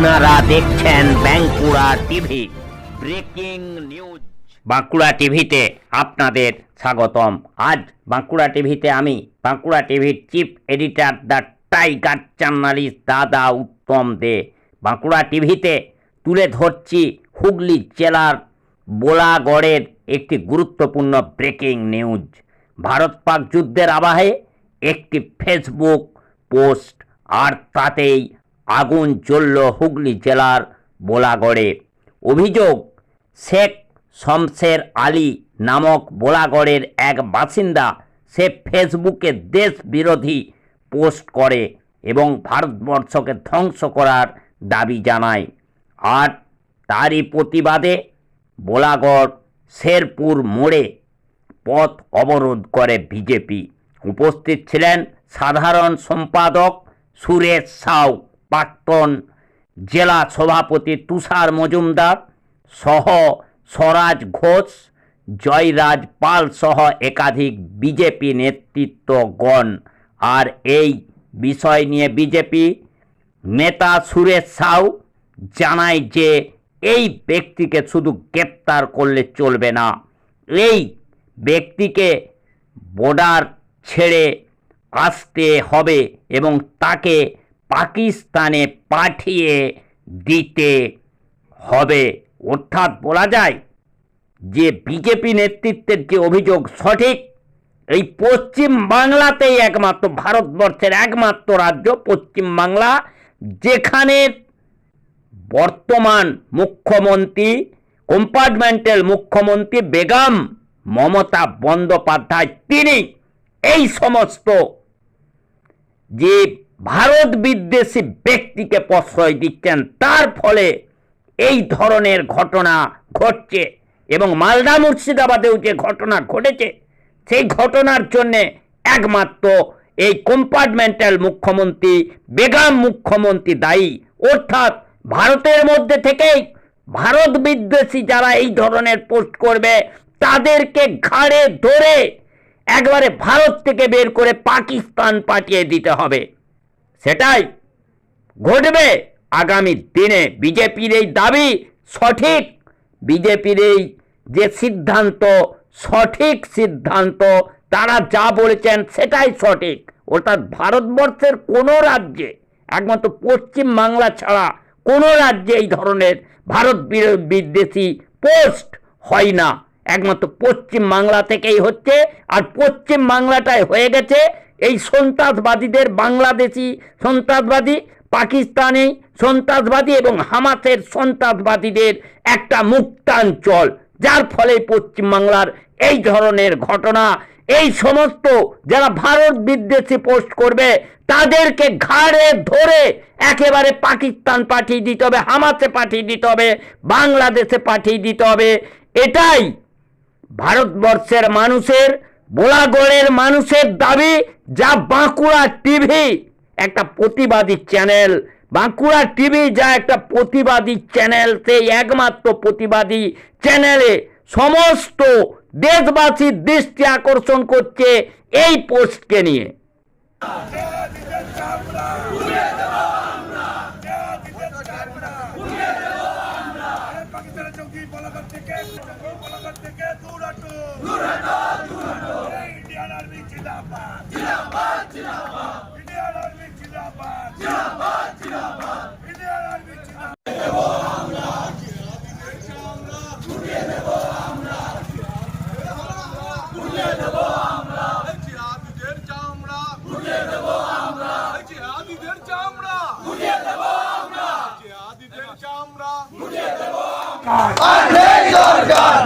আপনারা দেখছেন Bankura TV breaking news. Bankura টিভিতে আপনাদের স্বাগতম। আজ বাঁকুড়া টিভিতে আমি বাঁকুড়া টিভির chief editor the tiger journalist দাদা উত্তম দে বাঁকুড়া টিভিতে তুলে ধরছি হুগলি জেলার বোলাগড়ের একটি গুরুত্বপূর্ণ ব্রেকিং নিউজ। ভারত পাক যুদ্ধের আবহে একটি ফেসবুক পোস্ট, আর তাতেই আগুন জ্বলল হুগলি জেলার বোলাগড়ে। অভিযোগ, শেখ শমশের আলী নামক বোলাগড়ের এক বাসিন্দা সে ফেসবুকে দেশ বিরোধী পোস্ট করে এবং ভারতবর্ষকে ধ্বংস করার দাবি জানায়। আর তারই প্রতিবাদে বোলাগড় শেরপুর মোড়ে পথ অবরোধ করে বিজেপি। উপস্থিত ছিলেন সাধারণ সম্পাদক সুরেশ সাউ, প্রাক্তন জেলা সভাপতি তুষার মজুমদার সহ স্বরাজ ঘোষ, জয়রাজ পাল সহ একাধিক বিজেপি নেতৃত্বগণ। আর এই বিষয় নিয়ে বিজেপি নেতা সুরেশ সাউ জানায় যে এই ব্যক্তিকে শুধু গ্রেপ্তার করলে চলবে না, এই ব্যক্তিকে বর্ডার ছেড়ে আসতে হবে এবং তাকে পাকিস্তানে পাঠিয়ে দিতে হবে। অর্থাৎ বলা যায় যে বিজেপি নেতৃত্বের যে অভিযোগ সঠিক। এই পশ্চিম বাংলাতেই একমাত্র, ভারতবর্ষের একমাত্র রাজ্য পশ্চিম বাংলা, যেখানে বর্তমান মুখ্যমন্ত্রী, কম্পার্টমেন্টাল মুখ্যমন্ত্রী বেগম মমতা বন্দ্যোপাধ্যায়, তিনি এই সমস্ত যে ভারত বিদ্বেষী ব্যক্তিকে প্রশ্রয় দিচ্ছেন, তার ফলে এই ধরনের ঘটনা ঘটছে। এবং মালদা মুর্শিদাবাদেও যে ঘটনা ঘটেছে, সেই ঘটনার জন্যে একমাত্র এই কম্পার্টমেন্টাল মুখ্যমন্ত্রী বেগম মুখ্যমন্ত্রী দায়ী। অর্থাৎ ভারতের মধ্যে থেকেই ভারত বিদ্বেষী যারা এই ধরনের পোস্ট করবে তাদেরকে ঘাড়ে ধরে একবারে ভারত থেকে বের করে পাকিস্তান পাঠিয়ে দিতে হবে। সেটাই ঘটবে আগামী দিনে। বিজেপির এই দাবি সঠিক, বিজেপির এই যে সিদ্ধান্ত সঠিক সিদ্ধান্ত, তারা যা বলেছেন সেটাই সঠিক। অর্থাৎ ভারতবর্ষের কোনো রাজ্যে, একমাত্র পশ্চিম বাংলা ছাড়া কোনো রাজ্যে এই ধরনের ভারত বিদ্বেষী পোস্ট হয় না, একমাত্র পশ্চিম বাংলা থেকেই হচ্ছে। আর পশ্চিম বাংলাটায় হয়ে গেছে এই সন্ত্রাসবাদীদের, বাংলাদেশি সন্ত্রাসবাদী, পাকিস্তানি সন্ত্রাসবাদী এবং হামাসের সন্ত্রাসবাদীদের একটা মুক্তাঞ্চল, যার ফলে পশ্চিম বাংলার এই ধরনের ঘটনা। এই সমস্ত যারা ভারত বিদ্বেষী পোস্ট করবে তাদেরকে ঘাড়ে ধরে একেবারে পাকিস্তান পাঠিয়ে দিতে হবে, হামাসে পাঠিয়ে দিতে হবে, বাংলাদেশে পাঠিয়ে দিতে হবে। এটাই ভারতবর্ষের মানুষের, বোলাগড়ের মানুষের দাবি, যা বাঁকুড়া টিভি একটা প্রতিবাদী চ্যানেল, বাঁকুড়া টিভি যা একটা প্রতিবাদী চ্যানেল, সেই একমাত্র প্রতিবাদী চ্যানেলে সমস্ত দেশবাসীর দৃষ্টি আকর্ষণ করছে এই পোস্টকে নিয়ে।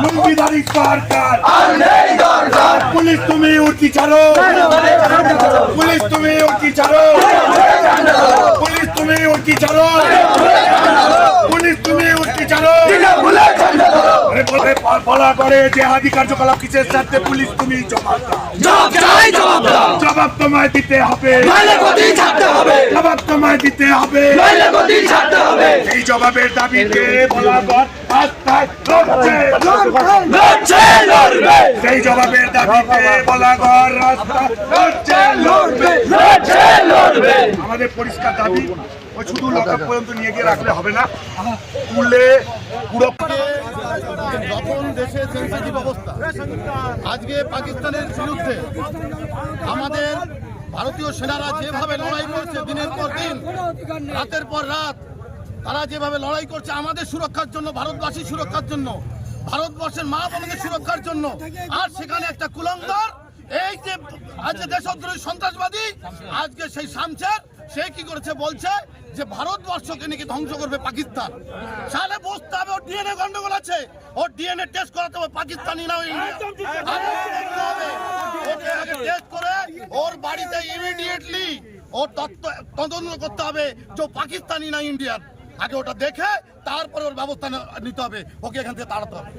লুঙ্গিধারী সরকার, পুলিশ তুমি উঠি ছাড়ো, পুলিশ তুমি উঠি ছাড়ো, পুলিশ তুমি উঠি ছাড়ো, পুলিশ তুমি উঠি ছাড়ো। বলা করে যে হাদি কার্যকলাপ কিসের সাথে, পুলিশ তুমি জবাব তোমায় দিতে হবে, জবাব তোমায় দিতে হবে। এই জবাবের দাবিতে বলাগড় রাস্তায় লড়ছে, সেই জবাবের দাবিতে বলাগড় রাস্তায় লড়ছে। আমাদের পরিষ্কার দাবি, ওই শুধু লকআপ পর্যন্ত নিয়ে গিয়ে রাখলে হবে না, তুলে পুরো যখন দেশে সেন্সিটিভ অবস্থা, আজকে পাকিস্তানের বিরুদ্ধে আমাদের ভারতীয় সেনারা যেভাবে লড়াই করছে দিনের পর দিন, রাতের পর রাত, তারা যেভাবে লড়াই করছে আমাদের সুরক্ষার জন্য, ভারতবাসীর সুরক্ষার জন্য, ভারতবর্ষের মা বোনদের সুরক্ষার জন্য, আর সেখানে একটা কুলঙ্গার এই যে আজকে দেশদ্রোহী সন্ত্রাসবাদী, আজকে সেই শামছের সে কি করেছে, বলছে যে ভারতবর্ষকে নাকি ধ্বংস করবে পাকিস্তান। সালে বসতে হবে, ওর ডিএনএ গন্ডগোল আছে, ওর ডিএনএ টেস্ট করাতে হবে, পাকিস্তানি না টেস্ট করে ওর বাড়িতে ইমিডিয়েটলি ওর তদন্ত করতে হবে যে পাকিস্তানি না ইন্ডিয়ান। আগে ওটা দেখে তারপরে ওর ব্যবস্থা নিতে হবে, ওকে এখান থেকে তাড়াতে হবে,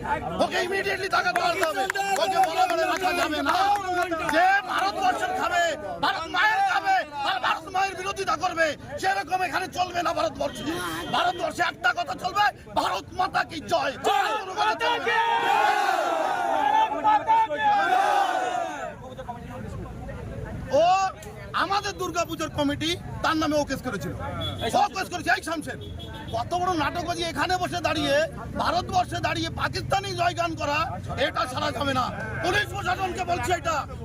ওকে ইমিডিয়েটলি তাকে তাড়াতে হবে, ওকে বলা বলে রাখা যাবে না যে ভারতবর্ষের খাবে, ভারত মায়ের খাবে আর ভারত মায়ের বিরোধিতা করবে, সেরকম এখানে চলবে না। ভারতবর্ষে একটা কথা চলবে, ভারত মাতা কি জয়। ও আমাদের দুর্গাপূজার কমিটি তার নামে ও কেস করেছিল, ও কেস করেছে এই শামসের। কত বড় নাটকবাজি, এখানে বসে দাঁড়িয়ে ভারতবর্ষে দাঁড়িয়ে পাকিস্তানি জয়গান করা, এটা ছাড়া যাবে না। পুলিশ প্রশাসনকে বলছে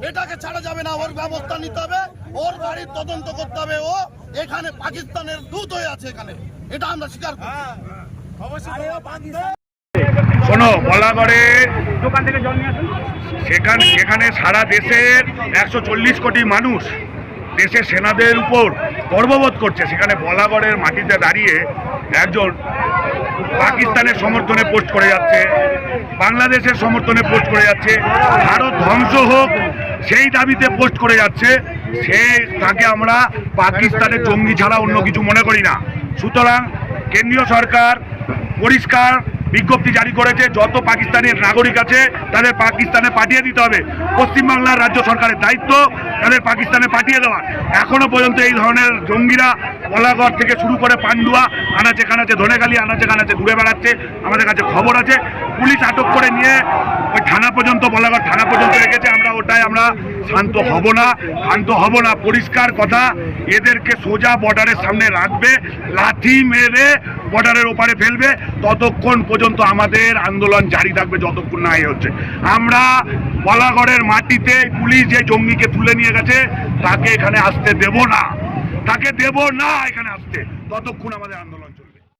এটাকে ছাড়া যাবে না, ওর ব্যবস্থা নিতে হবে, ওর বাড়ির তদন্ত করতে হবে। ও এখানে পাকিস্তানের দূত হয়ে আছে এখানে, এটা আমরা স্বীকার করি। শোনো, বলাগড়ে সেখানে সারা দেশের 140 কোটি মানুষ দেশের সেনাদের উপর গর্ববোধ করছে, সেখানে বলাগড়ের মাটিতে দাঁড়িয়ে একজন পাকিস্তানের সমর্থনে পোস্ট করে যাচ্ছে, বাংলাদেশের সমর্থনে পোস্ট করে যাচ্ছে, ভারত ধ্বংস হোক সেই দাবিতে পোস্ট করে যাচ্ছে, তাকে আমরা পাকিস্তানের জঙ্গি ছাড়া অন্য কিছু মনে করি না। সুতরাং কেন্দ্রীয় সরকার পরিষ্কার বিজ্ঞপ্তি জারি করেছে, যত পাকিস্তানের নাগরিক আছে তাদের পাকিস্তানে পাঠিয়ে দিতে হবে। পশ্চিমবাংলার রাজ্য সরকারের দায়িত্ব তাদের পাকিস্তানে পাঠিয়ে দেওয়া। এখনো পর্যন্ত এই ধরনের জঙ্গিরা বলাগড় থেকে শুরু করে পান্ডুয়া, আনাচে কানাচে ধনেখালি, আনাচে কানাচে ঘুরে বেড়াচ্ছে, আমাদের কাছে খবর আছে। পুলিশ আটক করে নিয়ে ওই থানা পর্যন্ত, বলাগড় থানা পর্যন্ত রেখেছে। আমরা শান্ত হব না, পরিষ্কার কথা। এদেরকে সোজা বর্ডারের সামনে রাখবে, লাথি মেরে বর্ডারের ওপারে ফেলবে, ততক্ষণ পর্যন্ত আমাদের আন্দোলন জারি থাকবে, যতক্ষণ না হচ্ছে। আমরা বলাগড়ের মাটিতে পুলিশ যে জঙ্গিকে তুলে নিয়ে গেছে তাকে এখানে আসতে দেব না, এখানে আসতে, ততক্ষণ আমাদের আন্দোলন।